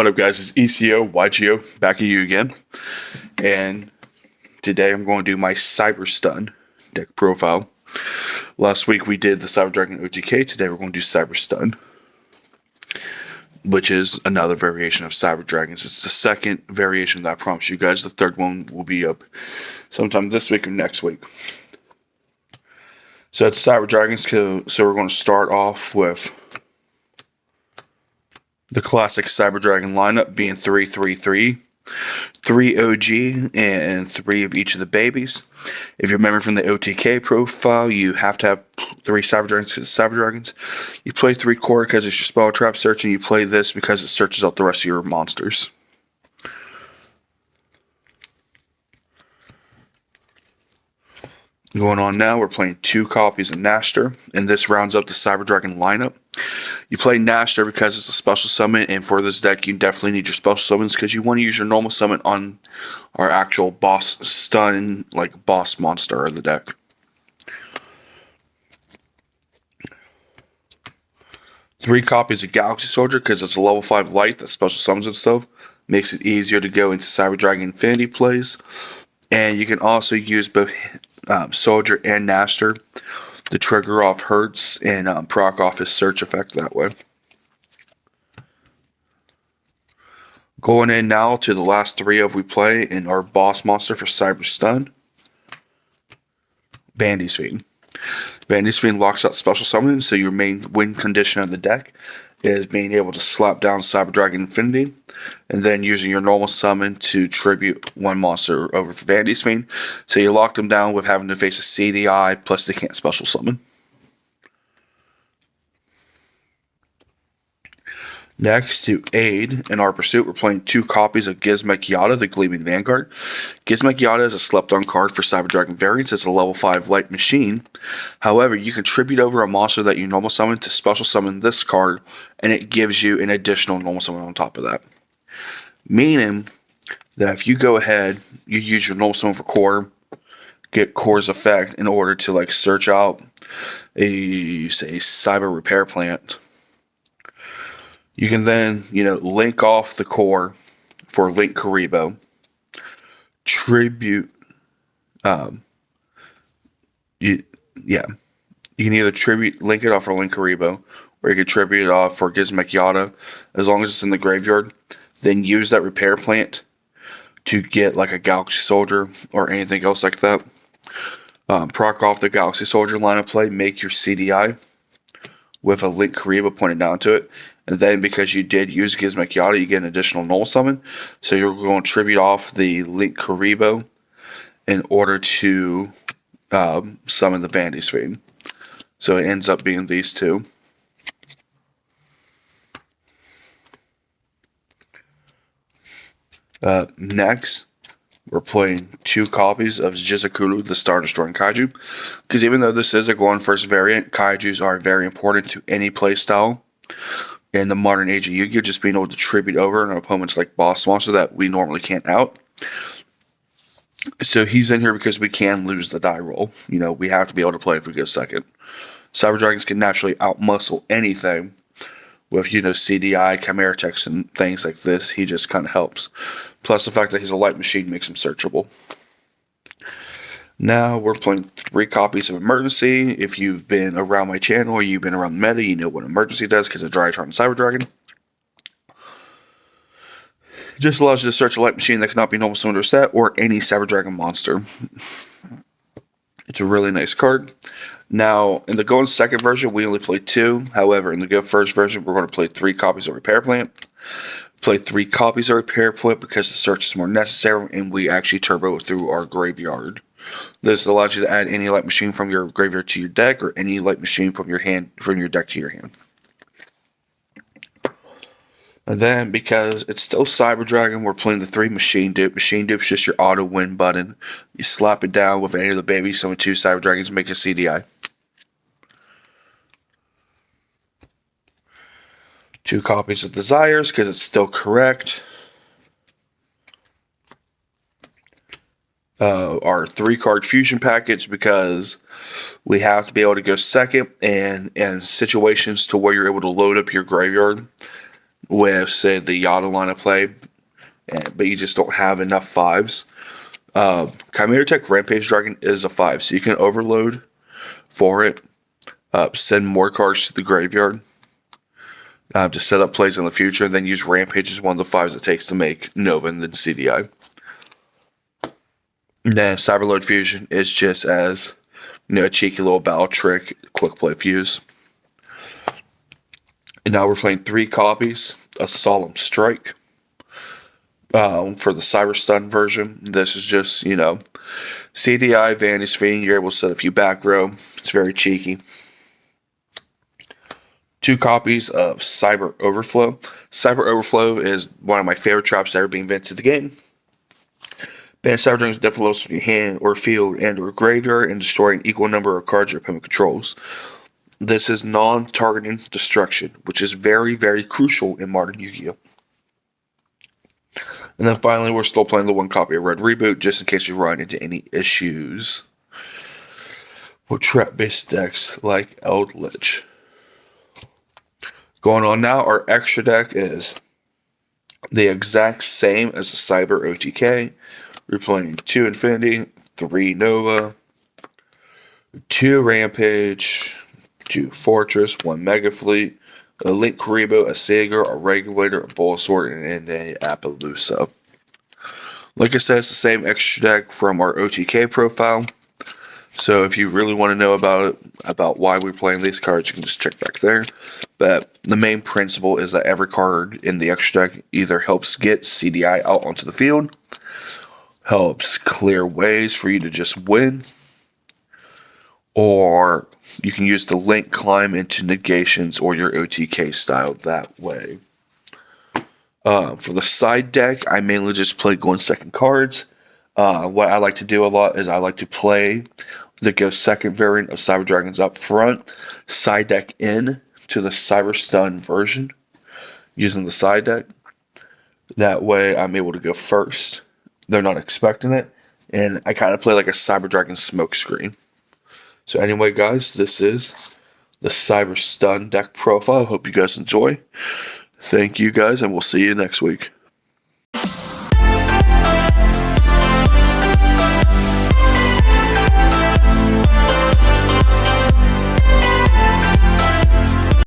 What up, guys? It's ECO YGO back at you again, and today I'm going to do my Cyber Stun deck profile. Last week we did the Cyber Dragon OTK. Today we're going to do Cyber Stun, which is another variation of Cyber Dragons. It's the second variation that I promise you guys. The third one will be up sometime this week or next week. So it's Cyber Dragons. So we're going to start off with the classic Cyber Dragon lineup being 3-3-3, 3 OG, and 3 of each of the babies. If you remember from the OTK profile, you have to have 3 Cyber Dragons because it's Cyber Dragons. You play 3 core because it's your spell trap search, and you play this because it searches out the rest of your monsters. Going on now, we're playing 2 copies of Nashter, and this rounds up the Cyber Dragon lineup. You play Nashter because it's a special summon, and for this deck, you definitely need your special summons because you want to use your normal summon on our actual boss stun, like boss monster of the deck. Three copies of Galaxy Soldier because it's a level 5 light that special summons itself. Makes it easier to go into Cyber Dragon Infinity plays. And you can also use both Soldier and Nashter to trigger off Hertz and proc off his search effect that way. Going in now to the last 3 of we play in our boss monster for Cyber Stun. Bandy's Fiend. Bandy's Fiend locks out special summon, so your main win condition of the deck is being able to slap down Cyber Dragon Infinity, and then using your normal summon to tribute 1 monster over for Bandy's Fiend. So you lock them down with having to face a CDI, plus they can't special summon. Next, to aid in our pursuit, we're playing 2 copies of Gizmek Yada, the Gleaming Vanguard. Gizmek Yada is a slept-on card for Cyber Dragon variants. It's a level 5 light machine. However, you can tribute over a monster that you normal summon to special summon this card, and it gives you an additional normal summon on top of that. Meaning that if you go ahead, you use your normal summon for core, get core's effect in order to like search out a Cyber Repair Plant. You can then, link off the core for Linkuriboh, tribute. You can either link it off for Linkuriboh, or you can tribute it off for Gizmek Yada, as long as it's in the graveyard. Then use that repair plant to get like a Galaxy Soldier or anything else like that. Proc off the Galaxy Soldier line of play, make your CDI with a Linkuriboh pointed down to it. And then because you did use Gizmek Yada, you get an additional null summon. So you're going to tribute off the Linkuriboh in order to summon the Bandy's Fiend. So it ends up being these 2. Next, we're playing 2 copies of Jizakulu, the Star Destroying Kaiju. Because even though this is a go on first variant, Kaijus are very important to any playstyle. In the modern age of Yu-Gi-Oh, just being able to tribute over an opponent's like boss monster that we normally can't out. So he's in here because we can lose the die roll. We have to be able to play if we get second. Cyber Dragons can naturally outmuscle anything with, CDI, Chimera Text, and things like this. He just kind of helps. Plus the fact that he's a light machine makes him searchable. Now we're playing 3 copies of Emergency. If you've been around my channel or you've been around the meta, you know what Emergency does because of Drytron and Cyber Dragon. It just allows you to search a light machine that cannot be normal summoned or set, or any Cyber Dragon monster. It's a really nice card. Now, in the Go in second version, we only play 2. However, in the Go first version, we're going to play 3 copies of Repair Plant. Play 3 copies of Repair Plant because the search is more necessary, and we actually turbo through our graveyard. This allows you to add any light machine from your graveyard to your deck, or any light machine from your deck to your hand. And then, because it's still Cyber Dragon, we're playing the 3 Machine Dupe. Machine Dupe is just your auto win button. You slap it down with any of the babies, summon 2 Cyber Dragons, and make a CDI. 2 copies of Desires, because it's still correct. Our 3-card fusion package, because we have to be able to go second, and in situations to where you're able to load up your graveyard, with, say, the Yada line of play, but you just don't have enough 5s. Chimera Tech Rampage Dragon is a 5, so you can overload for it, send more cards to the graveyard to set up plays in the future, and then use Rampage as one of the 5s it takes to make Nova and then CDI. Then Cyberload Fusion is just as a cheeky little battle trick, quick play fuse. And now we're playing 3 copies of Solemn Strike. For the Cyber Stun version, this is just, CDI, Vanity's Fiend, you're able to set a few back row. It's very cheeky. 2 copies of Cyber Overflow. Cyber Overflow is one of my favorite traps ever being invented to the game. Banish Cyber Dragons different levels from your hand or field and or graveyard and destroy an equal number of cards your opponent controls. This is non-targeting destruction, which is very, very crucial in modern Yu-Gi-Oh! And then finally, we're still playing the 1 copy of Red Reboot, just in case we run into any issues with trap-based decks like Eldritch. Going on now, our extra deck is the exact same as the Cyber OTK. We're playing 2 Infinity, 3 Nova, 2 Rampage, 2 Fortress, 1 Mega Fleet, a Link Karibo, a Sager, a Regulator, a Bulbasaur, and an Appaloosa. Like I said, it's the same extra deck from our OTK profile. So if you really want to know about why we're playing these cards, you can just check back there. But the main principle is that every card in the extra deck either helps get CDI out onto the field, helps clear ways for you to just win, or you can use the Link Climb into negations or your OTK style that way. For the side deck, I mainly just play Go in Second cards. What I like to do a lot is I like to play the Go Second variant of Cyber Dragons up front, side deck in to the Cyber Stun version using the side deck. That way I'm able to go first. They're not expecting it. And I kind of play like a Cyber Dragon smokescreen. So anyway, guys, this is the Cyber Stun deck profile. Hope you guys enjoy. Thank you, guys, and we'll see you next week.